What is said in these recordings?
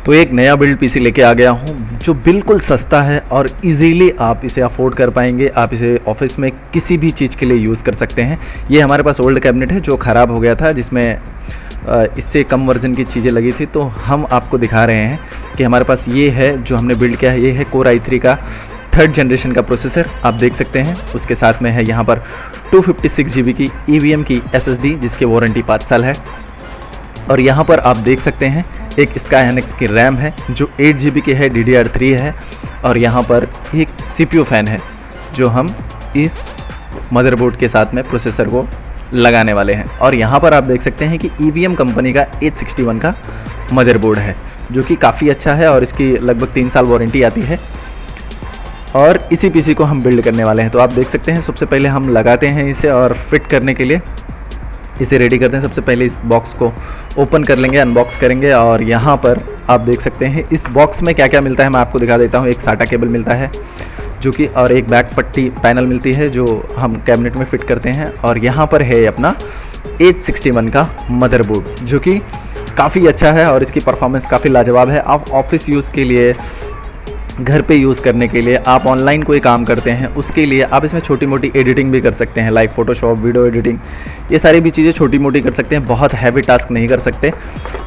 तो एक नया बिल्ड पीसी लेके आ गया हूँ जो बिल्कुल सस्ता है और इजीली आप इसे अफोर्ड कर पाएंगे। आप इसे ऑफिस में किसी भी चीज़ के लिए यूज़ कर सकते हैं। ये हमारे पास ओल्ड कैबिनेट है जो ख़राब हो गया था, जिसमें इससे कम वर्जन की चीज़ें लगी थी, तो हम आपको दिखा रहे हैं कि हमारे पास ये है जो हमने बिल्ड किया है। ये है कोर i3 का 3rd जनरेशन का प्रोसेसर, आप देख सकते हैं। उसके साथ में है यहाँ पर 256 GB की EVM की SSD जिसकी वारंटी 5 साल है। और यहाँ पर आप देख सकते हैं एक SkyNX की रैम है जो 8 GB की है, DDR3 है। और यहाँ पर एक CPU फ़ैन है जो हम इस मदरबोर्ड के साथ में प्रोसेसर को लगाने वाले हैं। और यहाँ पर आप देख सकते हैं कि EVM कंपनी का 861 का मदरबोर्ड है जो कि काफ़ी अच्छा है और इसकी लगभग 3 साल वारंटी आती है। और इसी पीसी को हम बिल्ड करने वाले हैं। तो आप देख सकते हैं सबसे पहले हम लगाते हैं इसे और फिट करने के लिए इसे रेडी करते हैं। सबसे पहले इस बॉक्स को ओपन कर लेंगे, अनबॉक्स करेंगे। और यहाँ पर आप देख सकते हैं इस बॉक्स में क्या क्या मिलता है मैं आपको दिखा देता हूँ। एक SATA केबल मिलता है जो कि, और एक बैक पट्टी पैनल मिलती है जो हम कैबिनेट में फिट करते हैं। और यहाँ पर है अपना 861 का मदरबोर्ड जो कि काफ़ी अच्छा है और इसकी परफॉर्मेंस काफ़ी लाजवाब है। आप ऑफिस यूज़ के लिए, घर पे यूज़ करने के लिए, आप ऑनलाइन कोई काम करते हैं उसके लिए आप इसमें छोटी मोटी एडिटिंग भी कर सकते हैं, लाइक फ़ोटोशॉप, वीडियो एडिटिंग, ये सारी भी चीज़ें छोटी मोटी कर सकते हैं। बहुत हैवी टास्क नहीं कर सकते,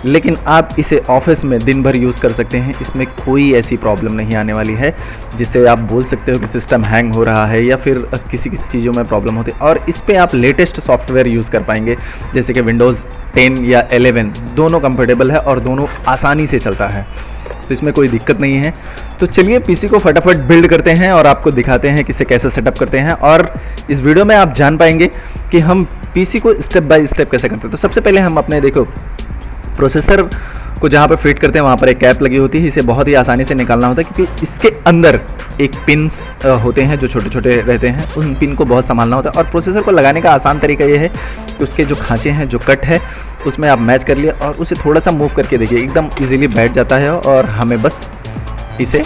लेकिन आप इसे ऑफिस में दिन भर यूज़ कर सकते हैं। इसमें कोई ऐसी प्रॉब्लम नहीं आने वाली है जिससे आप बोल सकते हो कि सिस्टम हैंग हो रहा है या फिर किसी चीज़ों में प्रॉब्लम होती है। और इस पर आप लेटेस्ट सॉफ्टवेयर यूज़ कर पाएंगे जैसे कि विंडोज़ 10 या 11 दोनों कंफर्टेबल है और दोनों आसानी से चलता है, तो इसमें कोई दिक्कत नहीं है। तो चलिए पीसी को फटाफट बिल्ड करते हैं और आपको दिखाते हैं कि इसे कैसे सेटअप करते हैं। और इस वीडियो में आप जान पाएंगे कि हम पीसी को स्टेप बाय स्टेप कैसे करते हैं। तो सबसे पहले हम अपने देखो प्रोसेसर को जहाँ पे फिट करते हैं वहाँ पर एक कैप लगी होती है। इसे बहुत ही आसानी से निकालना होता है क्योंकि इसके अंदर एक पिन्स होते हैं जो छोटे छोटे रहते हैं, उन पिन को बहुत संभालना होता है। और प्रोसेसर को लगाने का आसान तरीका ये है कि उसके जो खांचे हैं, जो कट है, उसमें आप मैच कर लिए और उसे थोड़ा सा मूव करके देखिए, एकदम इजीली बैठ जाता है। और हमें बस इसे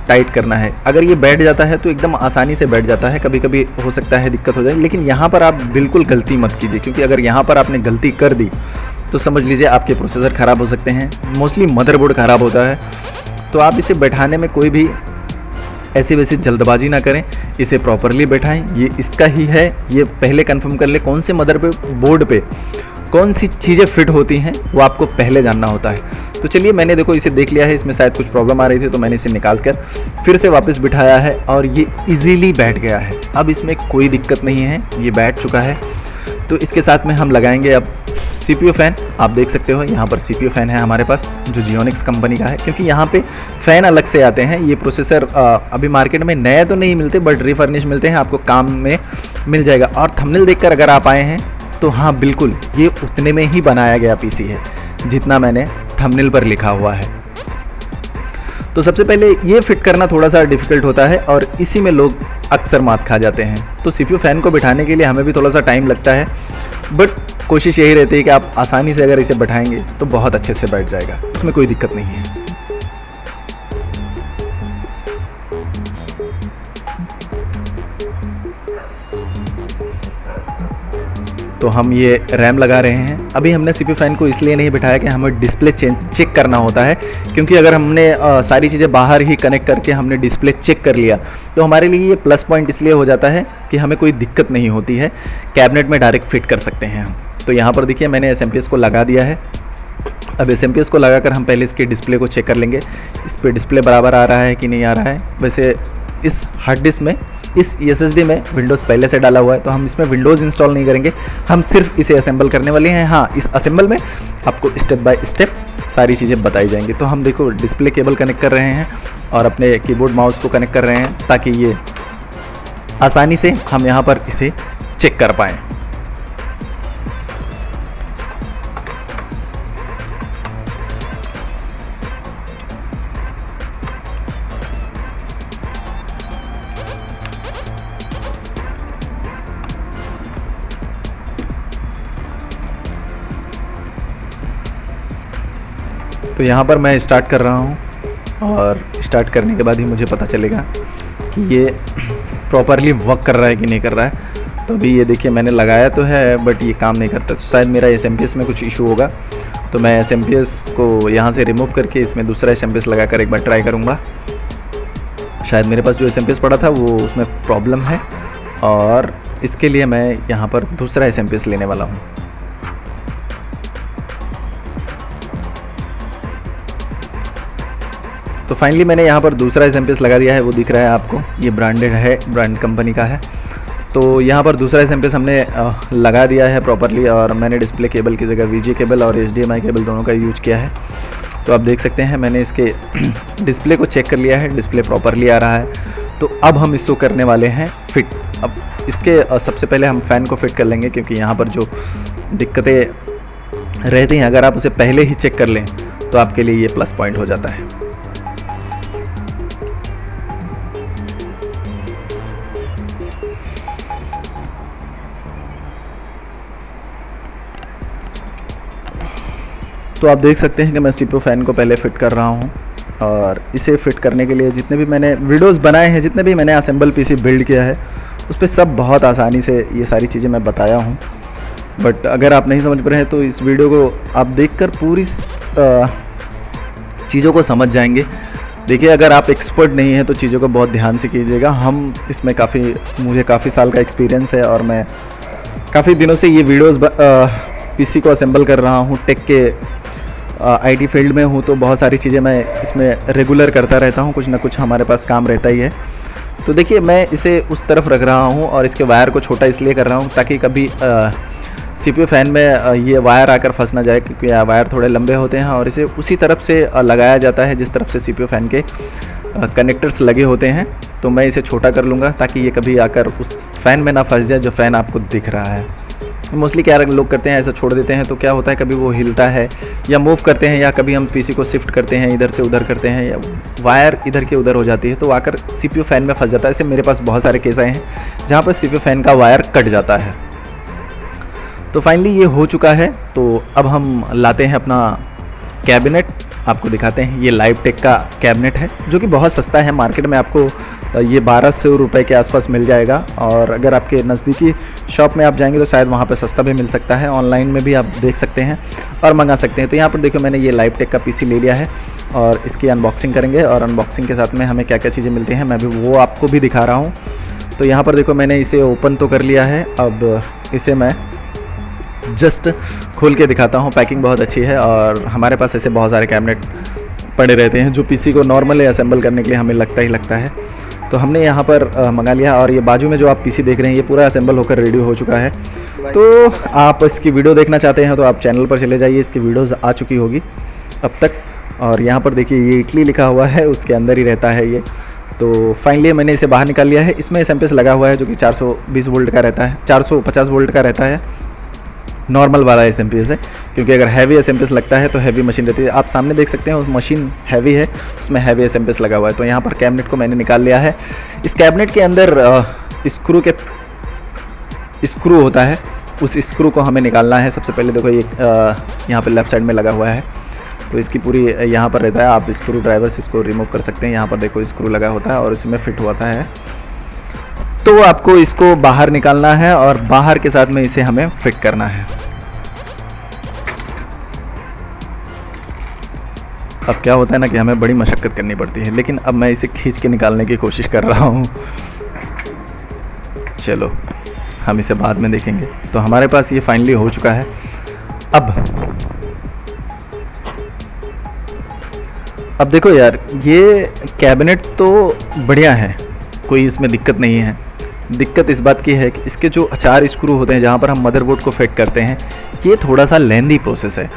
टाइट करना है। अगर ये बैठ जाता है तो एकदम आसानी से बैठ जाता है, कभी कभी हो सकता है दिक्कत हो जाए, लेकिन यहाँ पर आप बिल्कुल गलती मत कीजिए क्योंकि अगर यहाँ पर आपने गलती कर दी तो समझ लीजिए आपके प्रोसेसर ख़राब हो सकते हैं। मोस्टली मदरबोर्ड ख़राब होता है, तो आप इसे बैठाने में कोई भी ऐसी वैसी जल्दबाजी ना करें, इसे प्रॉपरली बैठाएं। ये इसका ही है, ये पहले कंफर्म कर ले कौन से मदरबोर्ड पे कौन सी चीज़ें फिट होती हैं, वो आपको पहले जानना होता है। तो चलिए मैंने देखो इसे देख लिया है, इसमें शायद कुछ प्रॉब्लम आ रही थी तो मैंने इसे निकाल कर फिर से वापस बिठाया है और ये इजीली बैठ गया है। अब इसमें कोई दिक्कत नहीं है, ये बैठ चुका है। तो इसके साथ में हम लगाएंगे अब CPU फ़ैन। आप देख सकते हो यहाँ पर CPU फ़ैन है हमारे पास जो Gionix कंपनी का है, क्योंकि यहाँ पे फ़ैन अलग से आते हैं। ये प्रोसेसर अभी मार्केट में नए तो नहीं मिलते बट रिफर्निश मिलते हैं, आपको काम में मिल जाएगा। और थंबनेल देखकर अगर आप आए हैं तो हाँ बिल्कुल ये उतने में ही बनाया गया पीसी है जितना मैंने थंबनेल पर लिखा हुआ है। तो सबसे पहले ये फिट करना थोड़ा सा डिफ़िकल्ट होता है और इसी में लोग अक्सर मात खा जाते हैं। तो CPU फ़ैन को बिठाने के लिए हमें भी थोड़ा सा टाइम लगता है, बट कोशिश यही रहती है कि आप आसानी से अगर इसे बैठाएंगे तो बहुत अच्छे से बैठ जाएगा, इसमें कोई दिक्कत नहीं है। तो हम ये रैम लगा रहे हैं। अभी हमने CPU फ़ैन को इसलिए नहीं बिठाया कि हमें डिस्प्ले चेक करना होता है, क्योंकि अगर हमने सारी चीज़ें बाहर ही कनेक्ट करके हमने डिस्प्ले चेक कर लिया तो हमारे लिए ये प्लस पॉइंट इसलिए हो जाता है कि हमें कोई दिक्कत नहीं होती है, कैबिनेट में डायरेक्ट फिट कर सकते हैं हम। तो यहाँ पर देखिए मैंने SMPS को लगा दिया है। अब SMPS को लगाकर हम पहले इसके डिस्प्ले को चेक कर लेंगे, इस पर डिस्प्ले बराबर आ रहा है कि नहीं आ रहा है। वैसे इस हार्ड डिस्क में, इस SSD में विंडोज़ पहले से डाला हुआ है तो हम इसमें विंडोज़ इंस्टॉल नहीं करेंगे, हम सिर्फ इसे असेंबल करने वाले हैं। हाँ, इस असेंबल में आपको स्टेप बाय स्टेप सारी चीज़ें बताई जाएंगी। तो हम देखो डिस्प्ले केबल कनेक्ट कर रहे हैं और अपने कीबोर्ड माउस को कनेक्ट कर रहे हैं ताकि ये आसानी से हम यहाँ पर इसे चेक कर पाएँ। तो यहाँ पर मैं स्टार्ट कर रहा हूँ और स्टार्ट करने के बाद ही मुझे पता चलेगा कि ये प्रॉपरली वर्क कर रहा है कि नहीं कर रहा है। तो अभी ये देखिए मैंने लगाया तो है बट ये काम नहीं करता, तो शायद मेरा SMPS में कुछ इशू होगा तो मैं एस को यहाँ से रिमूव करके इसमें दूसरा एस लगा कर एक बार ट्राई करूँगा। शायद मेरे पास जो एस पड़ा था वो उसमें प्रॉब्लम है, और इसके लिए मैं यहाँ पर दूसरा एस लेने वाला हूँ। तो फाइनली मैंने यहाँ पर दूसरा एस लगा दिया है, वो दिख रहा है आपको, ये ब्रांडेड है, ब्रांड कंपनी का है। तो यहाँ पर दूसरा एस हमने लगा दिया है प्रॉपरली, और मैंने डिस्प्ले केबल की जगह VGA केबल और HDMI केबल दोनों का यूज किया है। तो आप देख सकते हैं मैंने इसके डिस्प्ले को चेक कर लिया है, डिस्प्ले प्रॉपरली आ रहा है। तो अब हम इसको करने वाले हैं फिट। अब इसके सबसे पहले हम फ़ैन को फिट कर लेंगे, क्योंकि यहाँ पर जो दिक्कतें रहती हैं अगर आप उसे पहले ही चेक कर लें तो आपके लिए ये प्लस पॉइंट हो जाता है। तो आप देख सकते हैं कि मैं CPU फ़ैन को पहले फ़िट कर रहा हूँ, और इसे फ़िट करने के लिए जितने भी मैंने वीडियोस बनाए हैं, जितने भी मैंने असेंबल PC बिल्ड किया है, उस पर सब बहुत आसानी से ये सारी चीज़ें मैं बताया हूँ। बट अगर आप नहीं समझ पा रहे हैं तो इस वीडियो को आप देखकर पूरी चीज़ों को समझ जाएंगे। देखिए, अगर आप एक्सपर्ट नहीं हैं तो चीज़ों को बहुत ध्यान से कीजिएगा। हम इसमें मुझे काफ़ी साल का एक्सपीरियंस है, और मैं काफ़ी दिनों से ये वीडियोस PC को असेंबल कर रहा हूँ। टेक के IT फील्ड में हूँ, तो बहुत सारी चीज़ें मैं इसमें रेगुलर करता रहता हूँ, कुछ ना कुछ हमारे पास काम रहता ही है। तो देखिए, मैं इसे उस तरफ रख रहा हूँ और इसके वायर को छोटा इसलिए कर रहा हूँ ताकि कभी CPU फ़ैन में ये वायर आकर फंस ना जाए, क्योंकि वायर थोड़े लंबे होते हैं और इसे उसी तरफ से लगाया जाता है जिस तरफ से CPU फ़ैन के कनेक्टर्स लगे होते हैं। तो मैं इसे छोटा कर लूँगा ताकि ये कभी आकर उस फ़ैन में ना फंस जाए जो फ़ैन आपको दिख रहा है। मोस्टली क्या लोग करते हैं, ऐसा छोड़ देते हैं, तो क्या होता है कभी वो हिलता है या मूव करते हैं, या कभी हम PC को शिफ्ट करते हैं, इधर से उधर करते हैं, या वायर इधर के उधर हो जाती है तो आकर CPU फ़ैन में फंस जाता है। ऐसे मेरे पास बहुत सारे केस आए हैं जहाँ पर CPU फ़ैन का वायर कट जाता है। तो फाइनली ये हो चुका है। तो अब हम लाते हैं अपना कैबिनेट, आपको दिखाते हैं। ये लाइव टेक का कैबिनेट है जो कि बहुत सस्ता है, मार्केट में आपको ये 1200 रुपये के आसपास मिल जाएगा, और अगर आपके नज़दीकी शॉप में आप जाएंगे तो शायद वहाँ पे सस्ता भी मिल सकता है। ऑनलाइन में भी आप देख सकते हैं और मंगा सकते हैं। तो यहाँ पर देखो, मैंने ये लाइव टेक का PC ले लिया है और इसकी अनबॉक्सिंग करेंगे, और अनबॉक्सिंग के साथ में हमें क्या क्या चीज़ें मिलती हैं मैं भी वो आपको भी दिखा रहा हूँ। तो यहाँ पर देखो, मैंने इसे ओपन तो कर लिया है। अब इसे मैं जस्ट खोल के दिखाता हूँ। पैकिंग बहुत अच्छी है, और हमारे पास ऐसे बहुत सारे कैबिनेट पड़े रहते हैं जो PC को नॉर्मली असेंबल करने के लिए हमें लगता है। तो हमने यहाँ पर मंगा लिया, और ये बाजू में जो आप PC देख रहे हैं ये पूरा असेंबल होकर रेडी हो चुका है। तो आप इसकी वीडियो देखना चाहते हैं तो आप चैनल पर चले जाइए, इसकी वीडियोज़ आ चुकी होगी अब तक। और यहाँ पर देखिए, ये इटली लिखा हुआ है, उसके अंदर ही रहता है ये। तो फाइनली मैंने इसे बाहर निकाल लिया है। इसमें एस लगा हुआ है जो कि 420 वोल्ट का रहता है, 450 वोल्ट का रहता है, नॉर्मल वाला एस है। क्योंकि अगर हैवी एस लगता है तो हैवी मशीन रहती है। आप सामने देख सकते हैं उस मशीन हैवी है, उसमें हैवी एस लगा हुआ है। तो यहाँ पर कैबिनेट को मैंने निकाल लिया है। इस कैबिनेट के अंदर स्क्रू होता है, उस स्क्रू को हमें निकालना है। सबसे पहले देखो, ये यहाँ पर लेफ्ट साइड में लगा हुआ है, तो इसकी पूरी यहाँ पर रहता है। आप स्क्रू ड्राइवर से इसको रिमूव कर सकते हैं। यहाँ पर देखो स्क्रू लगा होता है और इसमें फिट होता है। तो आपको इसको बाहर निकालना है और बाहर के साथ में इसे हमें फिट करना है। अब क्या होता है ना कि हमें बड़ी मशक्क़त करनी पड़ती है, लेकिन अब मैं इसे खींच के निकालने की कोशिश कर रहा हूँ। चलो, हम इसे बाद में देखेंगे। तो हमारे पास ये फाइनली हो चुका है। अब देखो यार, ये कैबिनेट तो बढ़िया है, कोई इसमें दिक्कत नहीं है। दिक्कत इस बात की है कि इसके जो 4 स्क्रू होते हैं जहाँ पर हम मदरबोर्ड को फिट करते हैं, ये थोड़ा सा लेंदी प्रोसेस है।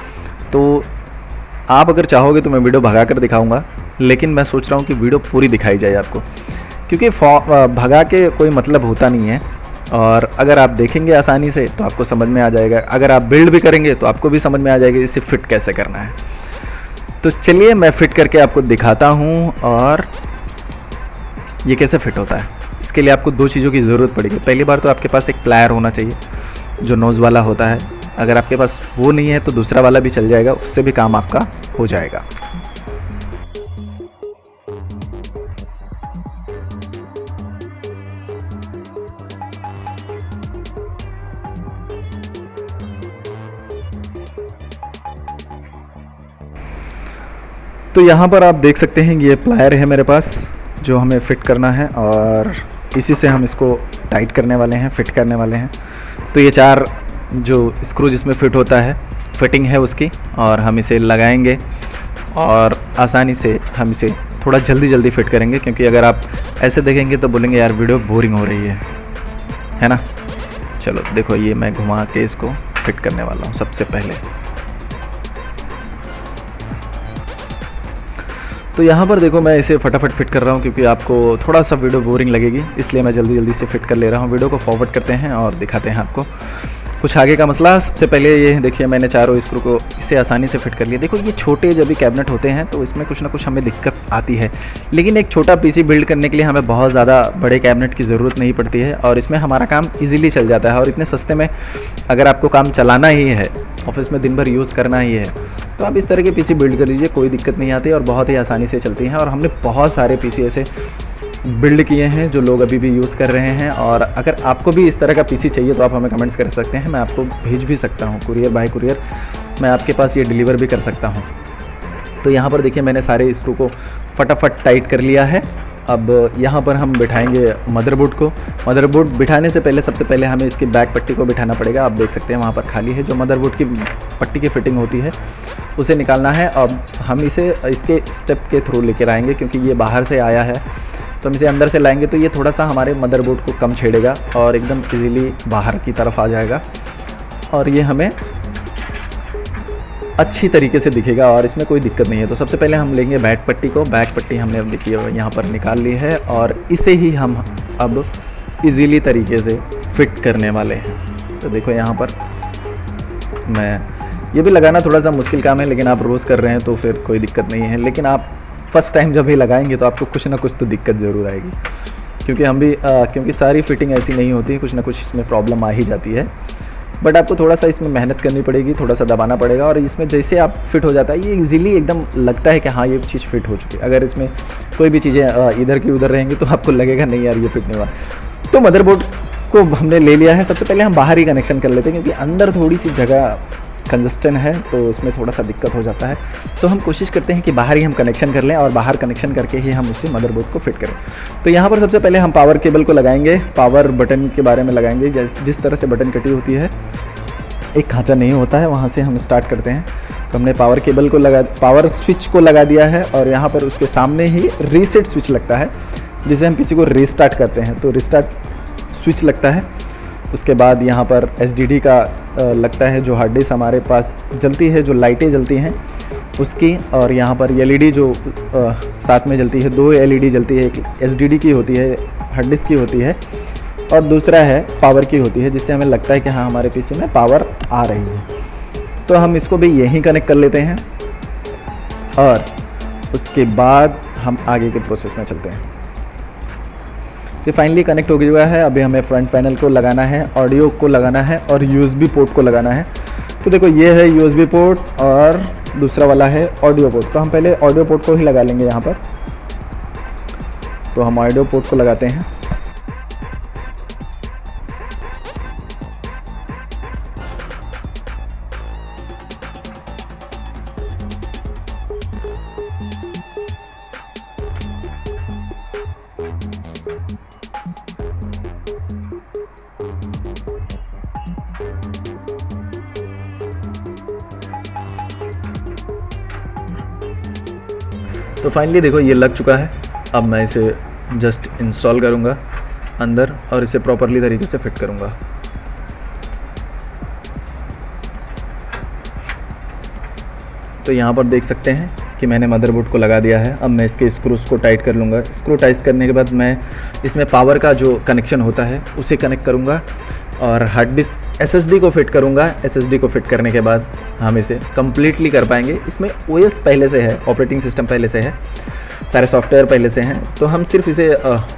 तो आप अगर चाहोगे तो मैं वीडियो भगा कर दिखाऊंगा, लेकिन मैं सोच रहा हूँ कि वीडियो पूरी दिखाई जाए आपको, क्योंकि भगा के कोई मतलब होता नहीं है। और अगर आप देखेंगे आसानी से तो आपको समझ में आ जाएगा, अगर आप बिल्ड भी करेंगे तो आपको भी समझ में आ जाएगा इसे फिट कैसे करना है। तो चलिए मैं फिट करके आपको दिखाता हूँ और ये कैसे फिट होता है। इसके लिए आपको 2 चीज़ों की ज़रूरत पड़ेगी। पहली बार तो आपके पास एक प्लायर होना चाहिए जो नोज़ वाला होता है। अगर आपके पास वो नहीं है तो दूसरा वाला भी चल जाएगा, उससे भी काम आपका हो जाएगा। तो यहाँ पर आप देख सकते हैं ये प्लायर है मेरे पास जो हमें फ़िट करना है और इसी से हम इसको टाइट करने वाले हैं, फ़िट करने वाले हैं। तो ये 4 जो स्क्रू जिसमें फ़िट होता है, फिटिंग है उसकी, और हम इसे लगाएंगे और आसानी से हम इसे थोड़ा जल्दी फिट करेंगे, क्योंकि अगर आप ऐसे देखेंगे तो बोलेंगे यार वीडियो बोरिंग हो रही है ना। चलो देखो, ये मैं घुमा के इसको फिट करने वाला हूँ सबसे पहले। तो यहाँ पर देखो मैं इसे फटाफट फिट कर रहा हूँ, क्योंकि आपको थोड़ा सा वीडियो बोरिंग लगेगी, इसलिए मैं जल्दी से फिट कर ले रहा हूँ। वीडियो को फॉरवर्ड करते हैं और दिखाते हैं आपको कुछ आगे का मसला। सबसे पहले ये देखिए, मैंने चारों स्क्रू को इसे आसानी से फिट कर लिया। देखो ये छोटे जब भी कैबिनेट होते हैं तो इसमें कुछ ना कुछ हमें दिक्कत आती है, लेकिन एक छोटा पीसी बिल्ड करने के लिए हमें बहुत ज़्यादा बड़े कैबिनेट की ज़रूरत नहीं पड़ती है, और इसमें हमारा काम ईजिली चल जाता है। और इतने सस्ते में अगर आपको काम चलाना ही है, ऑफिस में दिन भर यूज़ करना ही है, तो आप इस तरह के पीसी बिल्ड कर लीजिए, कोई दिक्कत नहीं आती और बहुत ही आसानी से चलती हैं। और हमने बहुत सारे पीसी ऐसे बिल्ड किए हैं जो लोग अभी भी यूज़ कर रहे हैं। और अगर आपको भी इस तरह का पीसी चाहिए तो आप हमें कमेंट्स कर सकते हैं, मैं आपको भेज भी सकता हूँ, कुरियर बाय कुरियर मैं आपके पास ये डिलीवर भी कर सकता हूँ। तो यहाँ पर देखिए मैंने सारे स्क्रू को फटाफट टाइट कर लिया है। अब यहाँ पर हम बिठाएंगे मदरबोर्ड को। मदरबोर्ड बिठाने से पहले सबसे पहले हमें इसकी बैक पट्टी को बिठाना पड़ेगा। आप देख सकते हैं वहाँ पर खाली है, जो मदरबोर्ड की पट्टी की फिटिंग होती है उसे निकालना है। अब हम इसे इसके स्टेप के थ्रू लेकर आएंगे, क्योंकि ये बाहर से आया है, तो हम इसे अंदर से लाएंगे तो ये थोड़ा सा हमारे मदरबोर्ड को कम छेड़ेगा और एकदम इजीली बाहर की तरफ आ जाएगा, और ये हमें अच्छी तरीके से दिखेगा और इसमें कोई दिक्कत नहीं है। तो सबसे पहले हम लेंगे बैक पट्टी को। बैक पट्टी हमने अब देखिए यहाँ पर निकाल ली है, और इसे ही हम अब इजीली तरीके से फिट करने वाले हैं। तो देखो यहाँ पर मैं, ये भी लगाना थोड़ा सा मुश्किल काम है, लेकिन आप रोज़ कर रहे हैं तो फिर कोई दिक्कत नहीं है। लेकिन आप फर्स्ट टाइम जब भी लगाएंगे तो आपको कुछ ना कुछ तो दिक्कत ज़रूर आएगी, क्योंकि हम भी क्योंकि सारी फिटिंग ऐसी नहीं होती, कुछ ना कुछ इसमें प्रॉब्लम आ ही जाती है। बट आपको थोड़ा सा इसमें मेहनत करनी पड़ेगी, थोड़ा सा दबाना पड़ेगा, और इसमें जैसे आप फिट हो जाता है ये इजीली एकदम लगता है कि हाँ ये चीज़ फिट हो चुकी है। अगर इसमें कोई भी चीज़ें इधर की उधर रहेंगी तो आपको लगेगा नहीं यार ये फिट नहीं हुआ। तो मदरबोर्ड को हमने ले लिया है। सबसे पहले हम बाहर ही कनेक्शन कर लेते हैं, क्योंकि अंदर थोड़ी सी जगह कंजस्टन है तो उसमें थोड़ा सा दिक्कत हो जाता है। तो हम कोशिश करते हैं कि बाहर ही हम कनेक्शन कर लें, और बाहर कनेक्शन करके ही हम उसे मदरबोर्ड को फिट करें। तो यहाँ पर सबसे पहले हम पावर केबल को लगाएंगे। पावर बटन के बारे में लगाएंगे, जिस तरह से बटन कटी होती है एक खांचा नहीं होता है, वहाँ से हम स्टार्ट करते हैं। तो हमने पावर केबल को पावर स्विच को लगा दिया है, और यहाँ पर उसके सामने ही रीसेट स्विच लगता है, जिसे हम पीसी को रीस्टार्ट करते हैं। तो रीस्टार्ट स्विच लगता है। उसके बाद यहाँ पर SSD का लगता है, जो हार्ड डिस्क हमारे पास जलती है, जो लाइटें जलती हैं उसकी, और यहाँ पर LED जो साथ में जलती है, 2 LED जलती है, एक SSD की होती है, हार्ड डिस्क की होती है, और दूसरा है पावर की होती है, जिससे हमें लगता है कि हाँ हमारे पीसी में पावर आ रही है। तो हम इसको भी यहीं कनेक्ट कर लेते हैं, और उसके बाद हम आगे के प्रोसेस में चलते हैं। ये फाइनली कनेक्ट हो गया है। अभी हमें फ्रंट पैनल को लगाना है, ऑडियो को लगाना है, और USB पोर्ट को लगाना है। तो देखो ये है USB पोर्ट और दूसरा वाला है ऑडियो पोर्ट। तो हम पहले ऑडियो पोर्ट को ही लगा लेंगे यहाँ पर। तो हम ऑडियो पोर्ट को लगाते हैं। तो फाइनली देखो ये लग चुका है। अब मैं इसे जस्ट इंस्टॉल करूँगा अंदर, और इसे प्रॉपरली तरीके से फिट करूँगा। तो यहाँ पर देख सकते हैं कि मैंने मदरबोर्ड को लगा दिया है। अब मैं इसके स्क्रूज़ को टाइट कर लूँगा। स्क्रू टाइट करने के बाद मैं इसमें पावर का जो कनेक्शन होता है उसे कनेक्ट करूँगा, और हार्ड डिस्क SSD को फिट करूँगा। SSD को फिट करने के बाद हम इसे कम्प्लीटली कर पाएंगे। इसमें OS पहले से है, ऑपरेटिंग सिस्टम पहले से है, सारे सॉफ्टवेयर पहले से हैं। तो हम सिर्फ इसे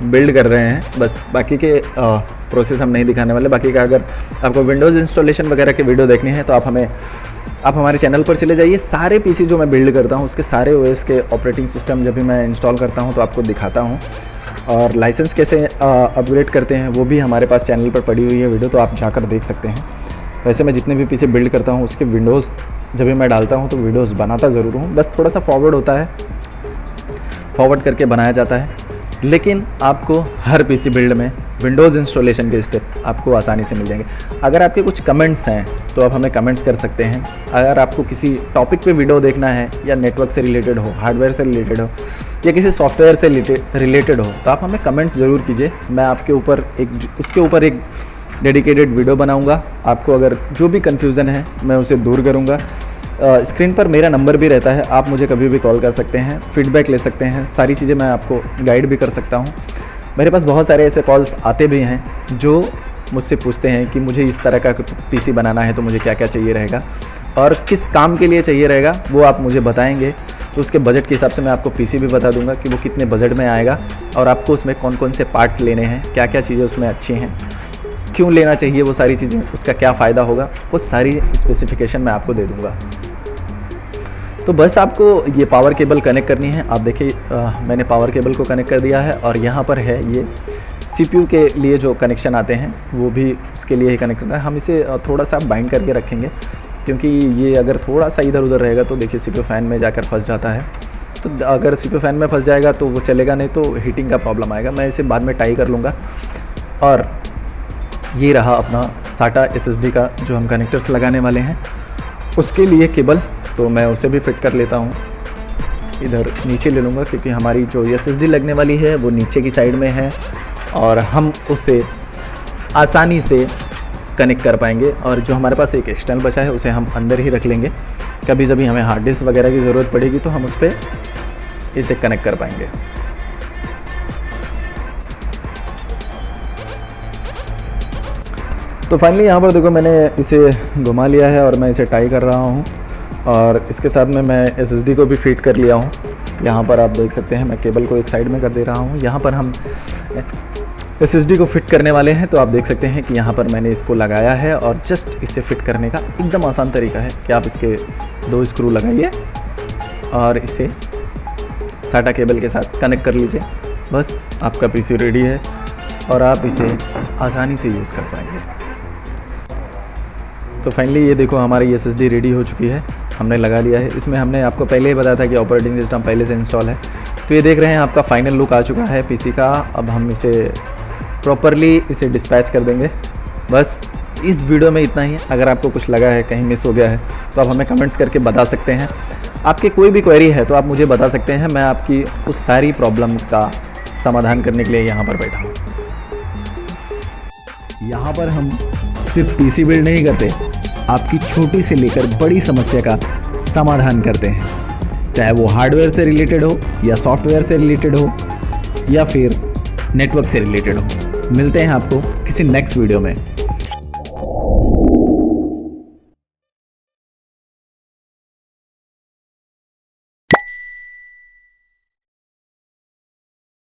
बिल्ड कर रहे हैं बस, बाकी के प्रोसेस हम नहीं दिखाने वाले। बाकी का अगर आपको विंडोज़ इंस्टॉलेशन वगैरह के वीडियो देखनी है तो आप हमारे चैनल पर चले जाइए। सारे पीसी जो मैं बिल्ड करता हूँ उसके सारे OS के ऑपरेटिंग सिस्टम जब भी मैं इंस्टॉल करता हूँ तो आपको दिखाता हूँ, और लाइसेंस कैसे अपग्रेड करते हैं वो भी हमारे पास चैनल पर पड़ी हुई है वीडियो, तो आप जाकर देख सकते हैं। वैसे मैं जितने भी पीसी बिल्ड करता हूँ उसके विंडोज़ जब भी मैं डालता हूँ तो विंडोज़ बनाता ज़रूर हूँ, बस थोड़ा सा फॉरवर्ड होता है, फॉरवर्ड करके बनाया जाता है। लेकिन आपको हर पीसी बिल्ड में विंडोज़ इंस्टॉलेशन के स्टेप आपको आसानी से मिल जाएंगे। अगर आपके कुछ कमेंट्स हैं तो आप हमें कमेंट्स कर सकते हैं। अगर आपको किसी टॉपिक पे वीडियो देखना है या नेटवर्क से रिलेटेड हो, हार्डवेयर से रिलेटेड हो या किसी सॉफ्टवेयर से रिलेटेड हो तो आप हमें कमेंट्स ज़रूर कीजिए। मैं आपके ऊपर उसके ऊपर एक डेडिकेटेड वीडियो बनाऊंगा। आपको अगर जो भी कन्फ्यूज़न है मैं उसे दूर करूंगा। स्क्रीन पर मेरा नंबर भी रहता है, आप मुझे कभी भी कॉल कर सकते हैं, फीडबैक ले सकते हैं, सारी चीज़ें मैं आपको गाइड भी कर सकता हूँ। मेरे पास बहुत सारे ऐसे कॉल्स आते भी हैं जो मुझसे पूछते हैं कि मुझे इस तरह का पीसी बनाना है तो मुझे क्या क्या चाहिए रहेगा और किस काम के लिए चाहिए रहेगा, वो आप मुझे बताएंगे तो उसके बजट के हिसाब से मैं आपको पीसी भी बता दूंगा कि वो कितने बजट में आएगा और आपको उसमें कौन कौन से पार्ट्स लेने हैं, क्या क्या चीज़ें उसमें अच्छी हैं, क्यों लेना चाहिए वो सारी चीज़ें, उसका क्या फ़ायदा होगा, वो सारी स्पेसिफिकेशन मैं आपको दे दूँगा। तो बस आपको ये पावर केबल कनेक्ट करनी है। आप देखिए मैंने पावर केबल को कनेक्ट कर दिया है और यहाँ पर है ये CPU के लिए जो कनेक्शन आते हैं वो भी उसके लिए ही कनेक्ट करना है। हम इसे थोड़ा सा बाइंड करके रखेंगे क्योंकि ये अगर थोड़ा सा इधर उधर रहेगा तो देखिए CPU फ़ैन में जाकर फंस जाता है। तो अगर CPU फ़ैन में फंस जाएगा तो वो चलेगा नहीं, तो हीटिंग का प्रॉब्लम आएगा। मैं इसे बाद में टाई कर लूँगा। और ये रहा अपना SATA SSD का जो हम कनेक्टर्स लगाने वाले हैं उसके लिए केबल, तो मैं उसे भी फिट कर लेता हूँ। इधर नीचे ले लूँगा क्योंकि हमारी जो SSD लगने वाली है वो नीचे की साइड में है और हम उसे आसानी से कनेक्ट कर पाएंगे। और जो हमारे पास एक एक्सटर्नल बचा है उसे हम अंदर ही रख लेंगे, कभी जब हमें हार्ड डिस्क वगैरह की ज़रूरत पड़ेगी तो हम उस पर इसे कनेक्ट कर पाएंगे। तो फाइनली यहाँ पर देखो मैंने इसे घुमा लिया है और मैं इसे टाई कर रहा हूँ और इसके साथ में मैं SSD को भी फिट कर लिया हूँ। यहाँ पर आप देख सकते हैं मैं केबल को एक साइड में कर दे रहा हूँ। यहाँ पर हम SSD को फिट करने वाले हैं, तो आप देख सकते हैं कि यहाँ पर मैंने इसको लगाया है और जस्ट इसे फिट करने का एकदम आसान तरीका है कि आप इसके 2 स्क्रू लगाइए और इसे SATA केबल के साथ कनेक्ट कर लीजिए। बस आपका PC रेडी है और आप इसे आसानी से यूज़ कर पाएंगे। तो फाइनली ये देखो हमारी SSD रेडी हो चुकी है, हमने लगा लिया है। इसमें हमने आपको पहले ही बताया था कि ऑपरेटिंग सिस्टम पहले से इंस्टॉल है। तो ये देख रहे हैं आपका फाइनल लुक आ चुका है पीसी का। अब हम इसे प्रॉपरली इसे डिस्पैच कर देंगे। बस इस वीडियो में इतना ही। अगर आपको कुछ लगा है, कहीं मिस हो गया है तो आप हमें कमेंट्स करके बता सकते हैं। आपकी कोई भी क्वेरी है तो आप मुझे बता सकते हैं, मैं आपकी उस सारी प्रॉब्लम का समाधान करने के लिए यहाँ पर बैठा हूँ। यहाँ पर हम सिर्फ पीसी बिल्ड नहीं करते, आपकी छोटी से लेकर बड़ी समस्या का समाधान करते हैं, चाहे वो हार्डवेयर से रिलेटेड हो या सॉफ्टवेयर से रिलेटेड हो या फिर नेटवर्क से रिलेटेड हो। मिलते हैं आपको किसी नेक्स्ट वीडियो में।